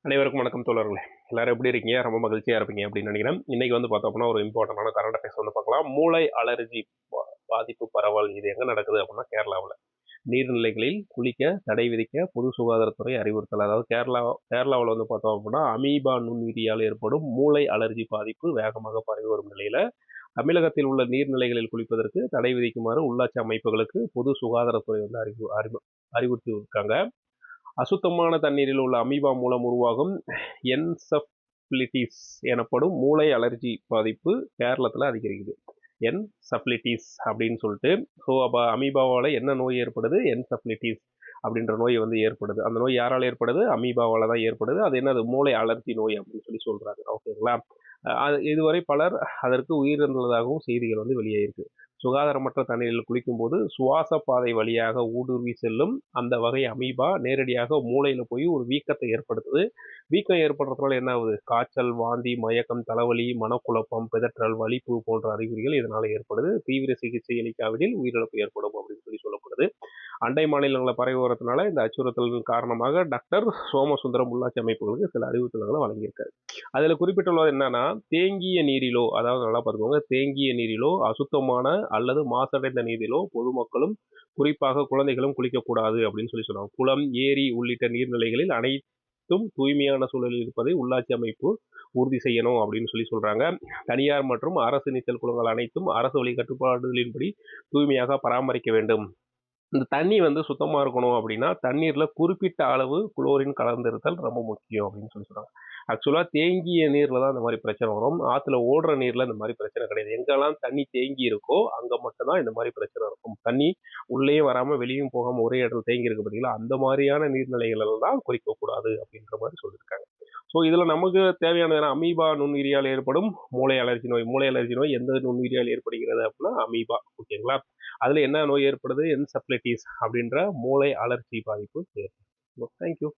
அனைவருக்கும் வணக்கம் தோழர்களே. எல்லாரும் எப்படி இருக்கீங்க? ரொம்ப மகிழ்ச்சியா இருப்பீங்க அப்படின்னு நினைக்கிறேன். இன்னைக்கு பார்த்தோம் அப்படின்னா ஒரு இம்பார்ட்டன்டான கரண்ட் அஃபேர்ஸ் பார்க்கலாம். மூளை அலர்ஜி பாதிப்பு பரவல் இது எங்க நடக்குது அப்படின்னா கேரளாவில். நீர்நிலைகளில் குளிக்க தடை விதிக்க பொது சுகாதாரத்துறை அறிவுறுத்தல். அதாவது கேரளாவில் பார்த்தோம் அப்படின்னா அமீபா நுண்ணுயிரியால் ஏற்படும் மூளை அலர்ஜி பாதிப்பு வேகமாக பரவி வரும் நிலையில தமிழகத்தில் உள்ள நீர்நிலைகளில் குளிப்பதற்கு தடை விதிக்குமாறு உள்ளாட்சி அமைப்புகளுக்கு பொது சுகாதாரத்துறை அறிவுறுத்தி இருக்காங்க. அசுத்தமான தண்ணீரில் உள்ள அமீபா மூலம் உருவாகும் என்செஃபலிட்டிஸ் எனப்படும் மூளை அலர்ஜி பாதிப்பு கேரளத்தில் அதிகரிக்குது. என்செஃபலிட்டிஸ் அப்படின்னு சொல்லிட்டு. ஸோ அப்போ அமீபாவால் என்ன நோய் ஏற்படுது? என்செஃபலிட்டிஸ் அப்படின்ற நோய் ஏற்படுது. அந்த நோய் யாரால் ஏற்படுது? அமீபாவால் தான் ஏற்படுது. அது என்னது? மூளை அலர்ஜி நோய் அப்படின்னு சொல்றாங்க. ஓகேங்களா? இதுவரை பலர் அதற்கு உயிரிழந்ததாகவும் செய்திகள் வெளியாயிருக்கு. சுகாதாரமற்ற தண்ணீரில் குளிக்கும்போது சுவாச பாதை வழியாக ஊடுருவி செல்லும் அந்த வகை அமீபா நேரடியாக மூளையில போய் ஒரு வீக்கத்தை ஏற்படுத்துது. வீக்கம் ஏற்படுறதுனால என்ன ஆகுது? காய்ச்சல், வாந்தி, மயக்கம், தலைவலி, மனக்குழப்பம், பிதற்றல், வலிப்பு போன்ற அறிகுறிகள் இதனால ஏற்படுது. தீவிர சிகிச்சை அளிக்காவிடில் உயிரிழப்பு ஏற்படும் அப்படின்னு சொல்லப்படுது. அண்டை மாநிலங்களை பரவி வரதுனால இந்த அச்சுறுத்தல்கள் காரணமாக டாக்டர் சோமசுந்தரம் உள்ளாட்சி அமைப்புகளுக்கு சில அறிவுறுத்தல்களை வழங்கியிருக்காரு. அதில் குறிப்பிட்டுள்ளது என்னன்னா, தேங்கிய நீரிலோ, அதாவது நல்லா பார்த்துக்கோங்க, தேங்கிய நீரிலோ அசுத்தமான அல்லது மாசடைந்த நீரிலோ பொதுமக்களும் குறிப்பாக குழந்தைகளும் குளிக்கக்கூடாது அப்படின்னு சொல்றாங்க. குளம், ஏரி உள்ளிட்ட நீர்நிலைகளில் அனைத்தும் தூய்மையான சூழலில் இருப்பதை உள்ளாட்சி அமைப்பு உறுதி செய்யணும் அப்படின்னு சொல்றாங்க. தனியார் மற்றும் அரசு நீச்சல் குளங்கள் அனைத்தும் அரசு வழி கட்டுப்பாடுகளின்படி தூய்மையாக பராமரிக்க வேண்டும். இந்த தண்ணி சுத்தமா இருக்கணும் அப்படின்னா தண்ணீர்ல குறிப்பிட்ட அளவு குளோரின் கலந்திருத்தல் ரொம்ப முக்கியம் அப்படின்னு சொல்றாங்க. ஆக்சுவலா தேங்கிய நீர்ல தான் இந்த மாதிரி பிரச்சனை வரும். ஆத்துல ஓடுற நீர்ல இந்த மாதிரி பிரச்சனை கிடையாது. எங்கெல்லாம் தண்ணி தேங்கி இருக்கோ அங்க மட்டும்தான் இந்த மாதிரி பிரச்சனை இருக்கும். தண்ணி உள்ளே வராம வெளியும் போகாம ஒரே இடத்துல தேங்கி இருக்கு பார்த்தீங்களா, அந்த மாதிரியான நீர்நிலைகள் தான் குறிக்க கூடாது அப்படின்ற மாதிரி சொல்லியிருக்காங்க. ஸோ இதுல நமக்கு தேவையான அமீபா நுண்ணுயிரியால் ஏற்படும் மூளை அலர்ஜி நோய். மூளை அலர்ஜி நோய் எந்த நுண்ணுயிரியால் ஏற்படுகிறது அப்படின்னா அமீபா. ஓகேங்களா? அதுல என்ன நோய் ஏற்படுது? என்செஃபலிட்டிஸ் அப்படின்ற மூளை அலர்ஜி பாதிப்பு ஏற்படும். தேங்க்யூ.